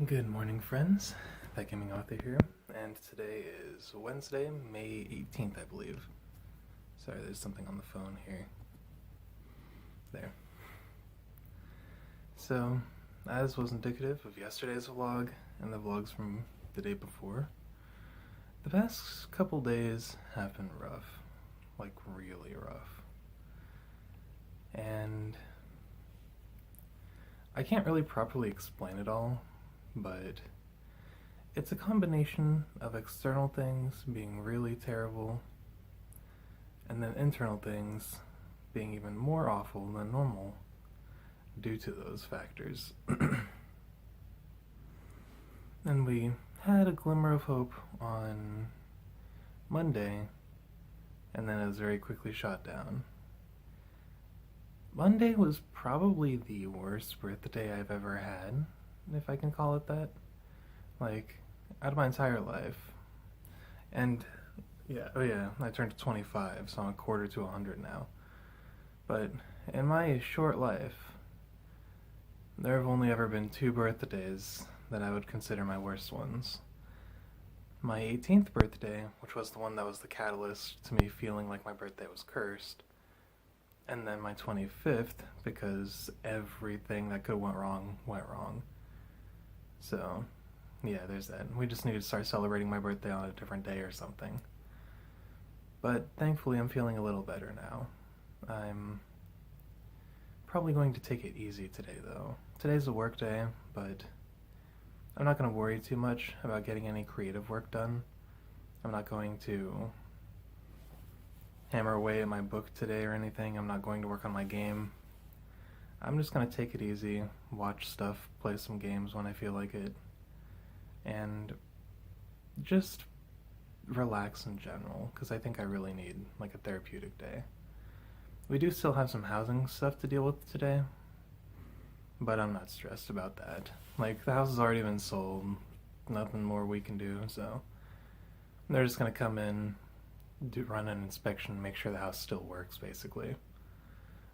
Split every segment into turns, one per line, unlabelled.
Good morning, friends. That Gaming Author here, and today is Wednesday, May 18th, I believe. Sorry, there's something on the phone here. There. So, as was indicative of yesterday's vlog and the vlogs from the day before, the past couple days have been rough. Like, really rough. And I can't really properly explain it all, but it's a combination of external things being really terrible and then internal things being even more awful than normal due to those factors. And we had a glimmer of hope on Monday, and then it was very quickly shot down. Monday was probably the worst birthday I've ever had, if I can call it that. Like, out of my entire life. And yeah, I turned 25, so I'm a quarter to 100 now. But in my short life, there have only ever been 2 birthdays that I would consider my worst ones. My 18th birthday, which was the one that was the catalyst to me feeling like my birthday was cursed, and then my 25th, because everything that could have went wrong. So, yeah, there's that. We just need to start celebrating my birthday on a different day or something. But thankfully I'm feeling a little better now. I'm probably going to take it easy today, though. Today's a work day, but I'm not going to worry too much about getting any creative work done. I'm not going to hammer away at my book today or anything. I'm not going to work on my game. I'm just going to take it easy, watch stuff, play some games when I feel like it, and just relax in general, because I think I really need like a therapeutic day. We do still have some housing stuff to deal with today, but I'm not stressed about that. Like, the house has already been sold, nothing more we can do, so they're just going to come in, run an inspection, make sure the house still works, basically.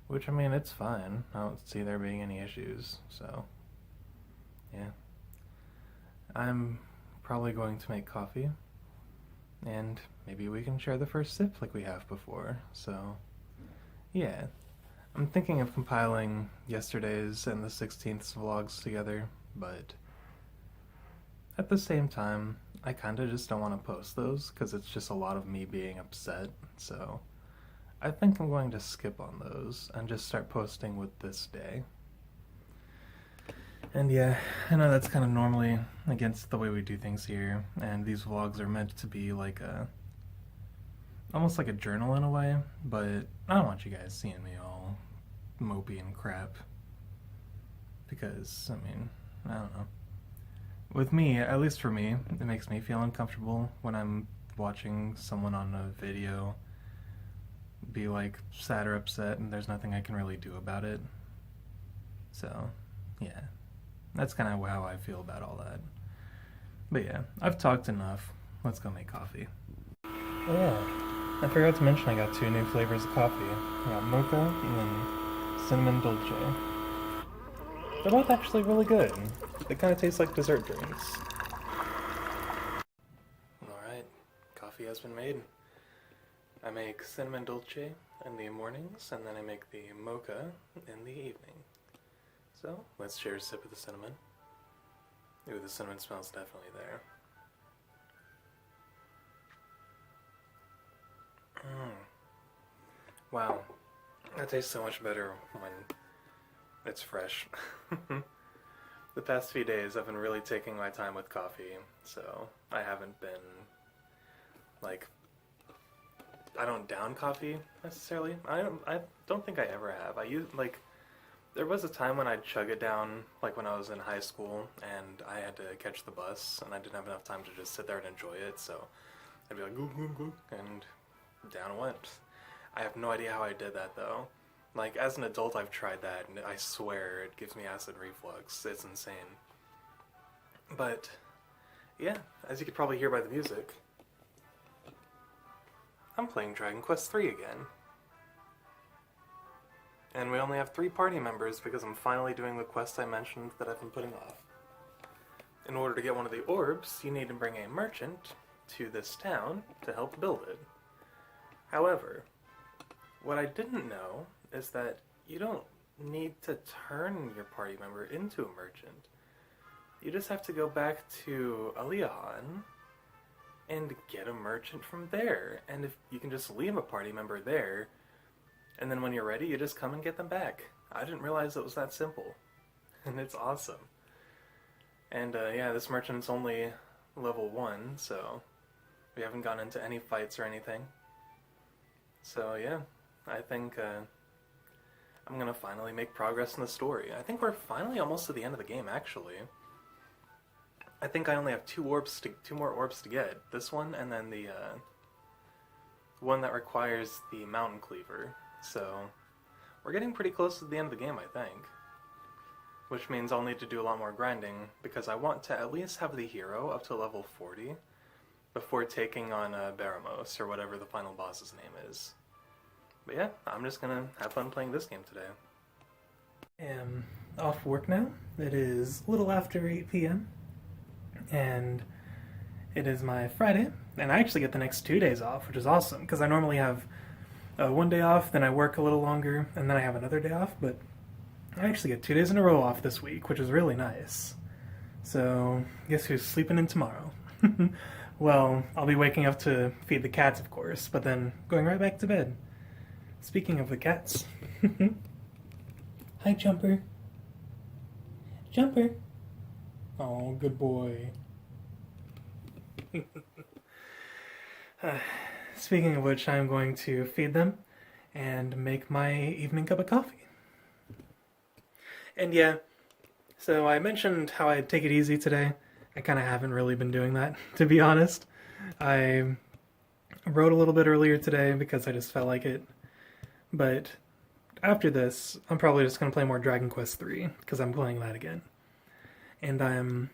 Which, I mean, it's fine. I don't see there being any issues, so yeah. I'm probably going to make coffee, and maybe we can share the first sip like we have before, so yeah. I'm thinking of compiling yesterday's and the 16th's vlogs together, but at the same time, I kinda just don't want to post those, because it's just a lot of me being upset, so I think I'm going to skip on those and just start posting with this day. And yeah, I know that's kind of normally against the way we do things here, and these vlogs are meant to be like almost like a journal in a way, but I don't want you guys seeing me all mopey and crap. Because, I mean, I don't know. With me, at least for me, it makes me feel uncomfortable when I'm watching someone on a video be like sad or upset and there's nothing I can really do about it. So, yeah. That's kind of how I feel about all that. But yeah, I've talked enough. Let's go make coffee. Oh yeah, I forgot to mention I got 2 new flavors of coffee. I got mocha and then cinnamon dolce. They're both actually really good. They kind of taste like dessert drinks. Alright, coffee has been made. I make cinnamon dolce in the mornings, and then I make the mocha in the evening. So, let's share a sip of the cinnamon. Ooh, the cinnamon smells definitely there. Wow, that tastes so much better when it's fresh. The past few days I've been really taking my time with coffee, so I haven't been, like, I don't down coffee necessarily. I don't think I ever have. There was a time when I'd chug it down, like when I was in high school and I had to catch the bus and I didn't have enough time to just sit there and enjoy it, so I'd be like, goop, goop, goop, and down it went. I have no idea how I did that, though. Like, as an adult, I've tried that, and I swear it gives me acid reflux. It's insane. But, yeah, as you could probably hear by the music, I'm playing Dragon Quest III again. And we only have 3 party members because I'm finally doing the quest I mentioned that I've been putting off. in order to get one of the orbs, you need to bring a merchant to this town to help build it. However, what I didn't know is that you don't need to turn your party member into a merchant. You just have to go back to Aliahan and get a merchant from there. And if you can just leave a party member there, and then when you're ready, you just come and get them back. I didn't realize it was that simple. And it's awesome. And yeah, this merchant's only level 1, so we haven't gone into any fights or anything. So yeah, I think I'm gonna finally make progress in the story. I think we're finally almost to the end of the game, actually. I think I only have two more orbs to get. This one, and then the one that requires the Mountain Cleaver. So we're getting pretty close to the end of the game, I think. Which means I'll need to do a lot more grinding, because I want to at least have the hero up to level 40 before taking on Baramos, or whatever the final boss's name is. But yeah, I'm just gonna have fun playing this game today. I'm off work now. It is a little after 8 p.m. and it is my Friday, and I actually get the next 2 days off, which is awesome, because I normally have 1 day off, then I work a little longer, and then I have another day off, but I actually get 2 days in a row off this week, which is really nice. So, guess who's sleeping in tomorrow? Well, I'll be waking up to feed the cats, of course, but then going right back to bed. Speaking of the cats. Hi, Jumper. Jumper. Oh, good boy. Speaking of which, I'm going to feed them and make my evening cup of coffee. And yeah, so I mentioned how I'd take it easy today. I kind of haven't really been doing that, to be honest. I wrote a little bit earlier today because I just felt like it. But after this, I'm probably just going to play more Dragon Quest III, because I'm playing that again. And I'm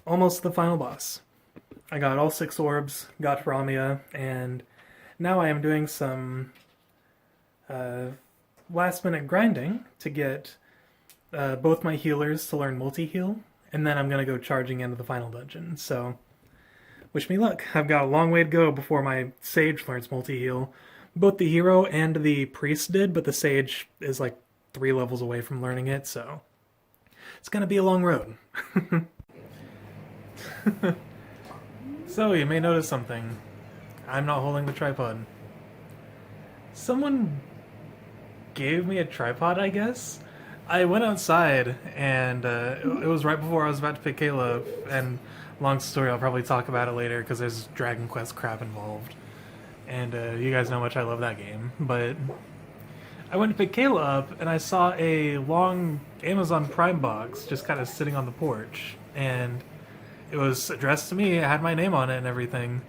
almost the final boss. I got all 6 orbs, got Ramia, and now I am doing some last-minute grinding to get both my healers to learn multi-heal, and then I'm going to go charging into the final dungeon. So, wish me luck. I've got a long way to go before my Sage learns multi-heal. Both the hero and the priest did, but the Sage is like 3 levels away from learning it, so it's going to be a long road. So, you may notice something. I'm not holding the tripod. Someone gave me a tripod, I guess? I went outside, and it was right before I was about to pick Kayla up, and long story, I'll probably talk about it later, because there's Dragon Quest crap involved. And you guys know how much I love that game, but I went to pick Kayla up, and I saw a long Amazon Prime box just kind of sitting on the porch, and it was addressed to me, it had my name on it and everything.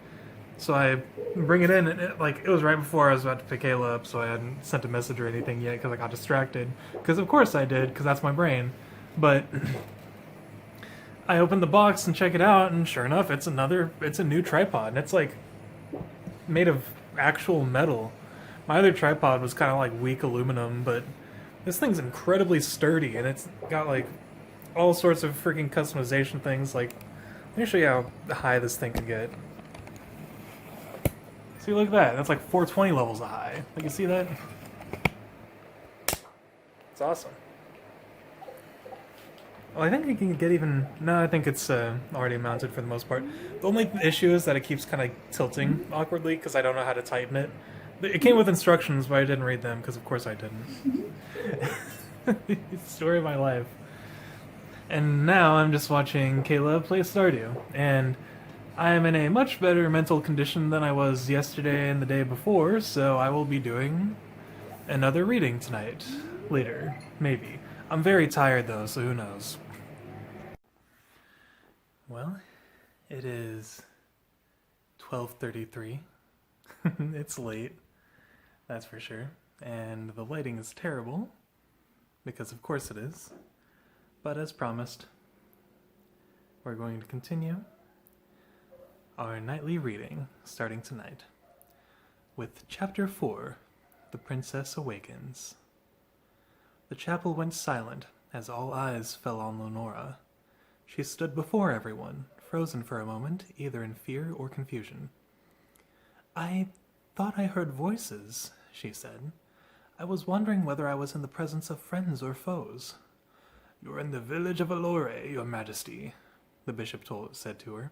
So I bring it in, and it was right before I was about to pick Kayla up, so I hadn't sent a message or anything yet because I got distracted. Because of course I did, because that's my brain. But I opened the box and check it out, and sure enough, it's a new tripod, and it's like made of actual metal. My other tripod was kind of like weak aluminum, but this thing's incredibly sturdy, and it's got like all sorts of freaking customization things. Like, let me show you how high this thing can get. See, look at that. That's like 420 levels of high. Like, you see that? It's awesome. Well, I think you can get even... No, I think it's already mounted for the most part. The only issue is that it keeps kind of tilting awkwardly because I don't know how to tighten it. It came with instructions, but I didn't read them because, of course, I didn't. It's the story of my life. And now I'm just watching Kayla play Stardew. And I am in a much better mental condition than I was yesterday and the day before, so I will be doing another reading tonight. Later. Maybe. I'm very tired though, so who knows. Well, it is 12:33. It's late, that's for sure. And the lighting is terrible, because of course it is. But as promised, we're going to continue our nightly reading starting tonight with Chapter 4, The Princess Awakens. The chapel went silent as all eyes fell on Lenora. She stood before everyone, frozen for a moment, either in fear or confusion. I thought I heard voices, she said. I was wondering whether I was in the presence of friends or foes. You're in the village of Allore, your majesty, the bishop said to her.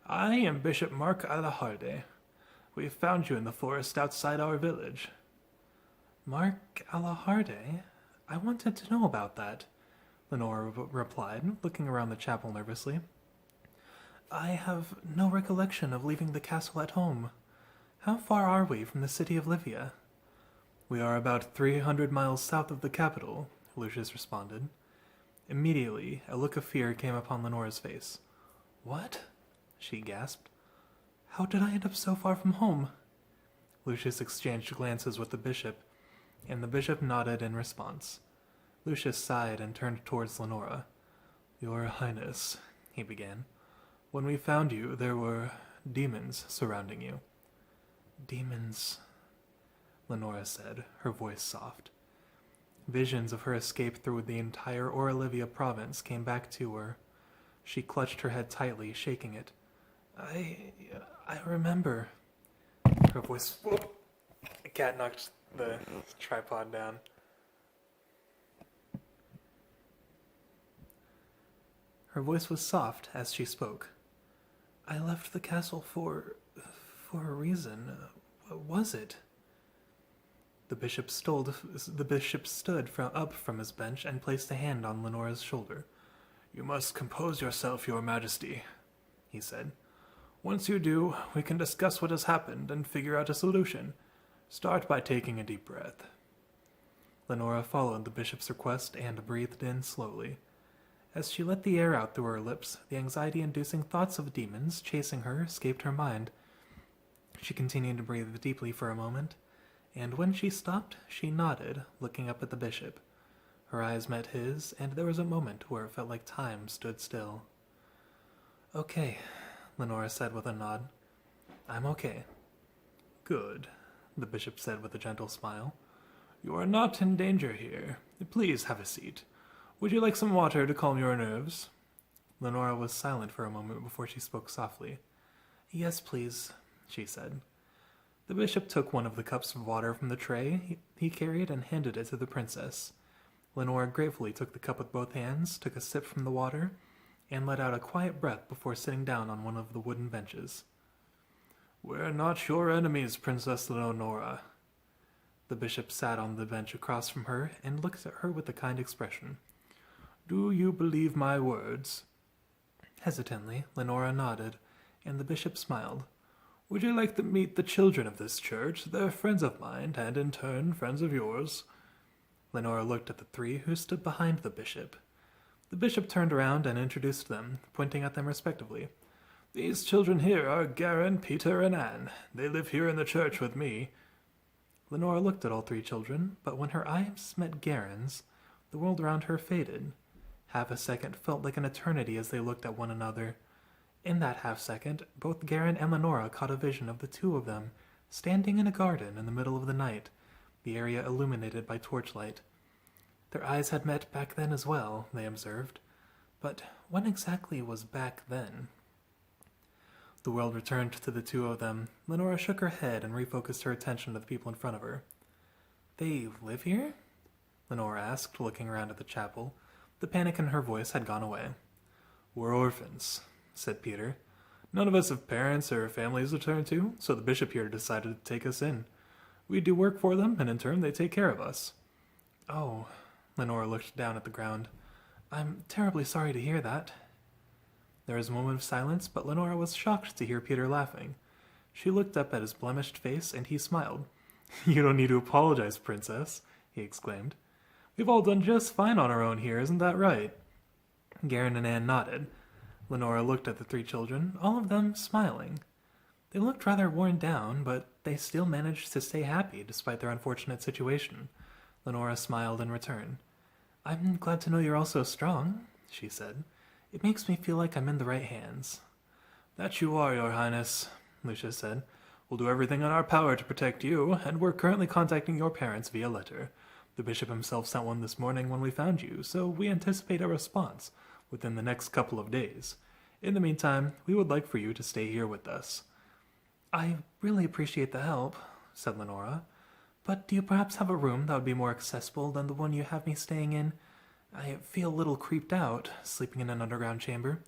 I am Bishop Mark Alaharde. We found you in the forest outside our village. Mark Alaharde? I wanted to know about that, Lenora replied, looking around the chapel nervously. I have no recollection of leaving the castle at home. How far are we from the city of Livia? We are about 300 miles south of the capital, Lucius responded. Immediately, a look of fear came upon Lenora's face. What? She gasped. How did I end up so far from home? Lucius exchanged glances with the bishop, and the bishop nodded in response. Lucius sighed and turned towards Lenora. Your Highness, he began. When we found you, there were demons surrounding you. Demons, Lenora said, her voice soft. Visions of her escape through the entire Oralivia province came back to her. She clutched her head tightly, shaking it. I remember. Her voice... Whoop. The cat knocked the tripod down. Her voice was soft as she spoke. I left the castle for a reason. What was it? The bishop stood up from his bench and placed a hand on Lenora's shoulder. You must compose yourself, your majesty, he said. Once you do, we can discuss what has happened and figure out a solution. Start by taking a deep breath. Lenora followed the bishop's request and breathed in slowly. As she let the air out through her lips, the anxiety-inducing thoughts of demons chasing her escaped her mind. She continued to breathe deeply for a moment, and when she stopped, she nodded, looking up at the bishop. Her eyes met his, and there was a moment where it felt like time stood still. Okay, Lenora said with a nod. I'm okay. Good, the bishop said with a gentle smile. You are not in danger here. Please have a seat. Would you like some water to calm your nerves? Lenora was silent for a moment before she spoke softly. Yes, please, she said. The bishop took one of the cups of water from the tray he carried and handed it to the princess. Lenora gratefully took the cup with both hands, took a sip from the water, and let out a quiet breath before sitting down on one of the wooden benches. We're not your enemies, Princess Leonora. The bishop sat on the bench across from her and looked at her with a kind expression. Do you believe my words? Hesitantly, Lenora nodded, and the bishop smiled. Would you like to meet the children of this church? They're friends of mine, and in turn, friends of yours. Lenora looked at the three who stood behind the bishop. The bishop turned around and introduced them, pointing at them respectively. These children here are Garen, Peter, and Anne. They live here in the church with me. Lenora looked at all three children, but when her eyes met Garen's, the world around her faded. Half a second felt like an eternity as they looked at one another. In that half-second, both Garen and Lenora caught a vision of the two of them, standing in a garden in the middle of the night, the area illuminated by torchlight. Their eyes had met back then as well, they observed. But when exactly was back then? The world returned to the two of them. Lenora shook her head and refocused her attention to the people in front of her. They live here? Lenora asked, looking around at the chapel. The panic in her voice had gone away. We're orphans, said Peter. None of us have parents or families to turn to, so the bishop here decided to take us in. We do work for them, and in turn they take care of us. Oh, Lenora looked down at the ground. I'm terribly sorry to hear that. There was a moment of silence, but Lenora was shocked to hear Peter laughing. She looked up at his blemished face, and he smiled. You don't need to apologize, Princess, he exclaimed. We've all done just fine on our own here, isn't that right? Garen and Anne nodded. Lenora looked at the three children, all of them smiling. They looked rather worn down, but they still managed to stay happy despite their unfortunate situation. Lenora smiled in return. I'm glad to know you're all so strong, she said. It makes me feel like I'm in the right hands. That you are, Your Highness, Lucius said. We'll do everything in our power to protect you, and we're currently contacting your parents via letter. The bishop himself sent one this morning when we found you, so we anticipate a response. within the next couple of days. In the meantime, we would like for you to stay here with us." "I really appreciate the help," said Lenora. "But do you perhaps have a room that would be more accessible than the one you have me staying in? I feel a little creeped out, sleeping in an underground chamber."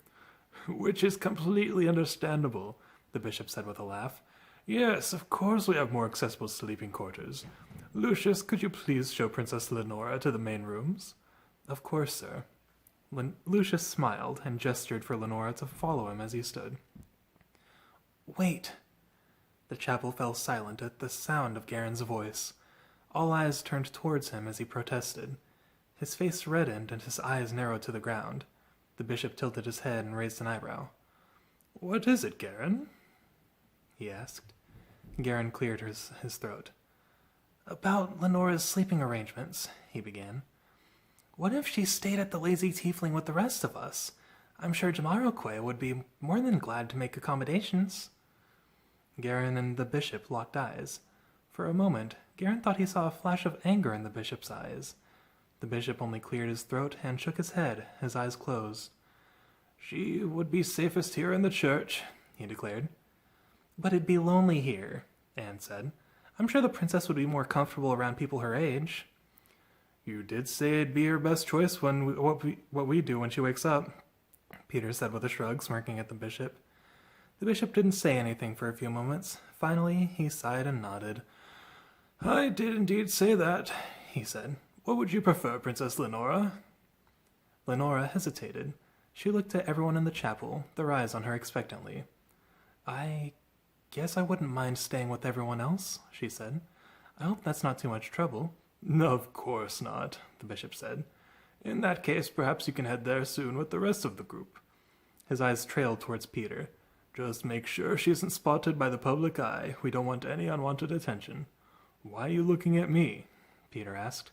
"Which is completely understandable," the bishop said with a laugh. "Yes, of course we have more accessible sleeping quarters. Lucius, could you please show Princess Lenora to the main rooms?"
"Of course, sir." Lucius smiled and gestured for Lenora to follow him as he stood. "Wait!" The chapel fell silent at the sound of Garen's voice. All eyes turned towards him as he protested. His face reddened and his eyes narrowed to the ground. The bishop tilted his head and raised an eyebrow.
"What is it, Garen?"
he asked. Garen cleared his throat. "About Lenora's sleeping arrangements," he began. "What if she stayed at the Lazy Tiefling with the rest of us? I'm sure Jamiroquai would be more than glad to make accommodations." Garen and the bishop locked eyes. For a moment, Garen thought he saw a flash of anger in the bishop's eyes. The bishop only cleared his throat and shook his head, his eyes closed.
"She would be safest here in the church," he declared.
"But it'd be lonely here," Anne said. "I'm sure the princess would be more comfortable around people her age."
"You did say it'd be her best choice what we do when she wakes up,"
Peter said with a shrug, smirking at the bishop. The bishop didn't say anything for a few moments. Finally, he sighed and nodded.
"I did indeed say that," he said. "What would you prefer, Princess Lenora?"
Lenora hesitated. She looked at everyone in the chapel, their eyes on her expectantly. "I guess I wouldn't mind staying with everyone else," she said. "I hope that's not too much trouble."
"No, of course not," the bishop said. "In that case, perhaps you can head there soon with the rest of the group."
His eyes trailed towards Peter.
"Just make sure she isn't spotted by the public eye. We don't want any unwanted attention." "Why are you looking at me?" Peter asked.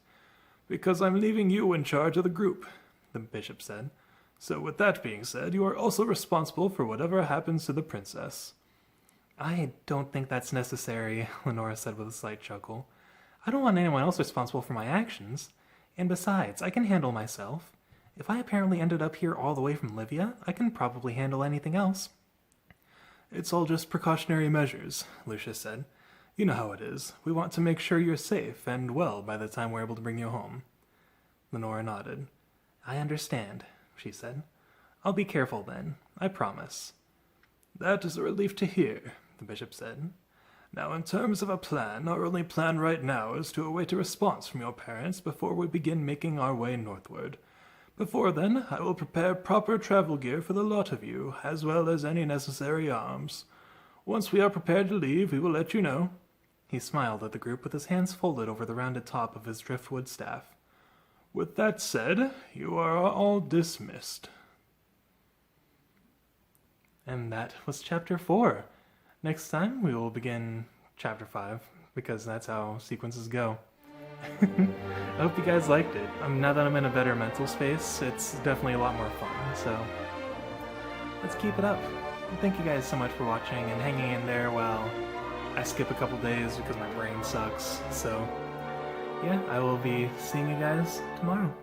"Because I'm leaving you in charge of the group," the bishop said. "So with that being said, you are also responsible for whatever happens to the princess." "I don't think that's necessary," Lenora said with a slight chuckle. "I don't want anyone else responsible for my actions. And besides, I can handle myself. If I apparently ended up here all the way from Livia, I can probably handle anything else." "It's all just precautionary measures," Lucius said. "You know how it is. We want to make sure you're safe and well by the time we're able to bring you home."
Lenora nodded. "I understand," she said. "I'll be careful then. I promise."
"That is a relief to hear," the bishop said. "Now, in terms of a plan, our only plan right now is to await a response from your parents before we begin making our way northward. Before then, I will prepare proper travel gear for the lot of you, as well as any necessary arms. Once we are prepared to leave, we will let you know."
He smiled at the group with his hands folded over the rounded top of his driftwood staff.
"With that said, you are all dismissed."
And that was Chapter 4. Next time, we will begin Chapter 5, because that's how sequences go. I hope you guys liked it. Now that I'm in a better mental space, it's definitely a lot more fun, so let's keep it up. Thank you guys so much for watching and hanging in there while I skip a couple days because my brain sucks. So, yeah, I will be seeing you guys tomorrow.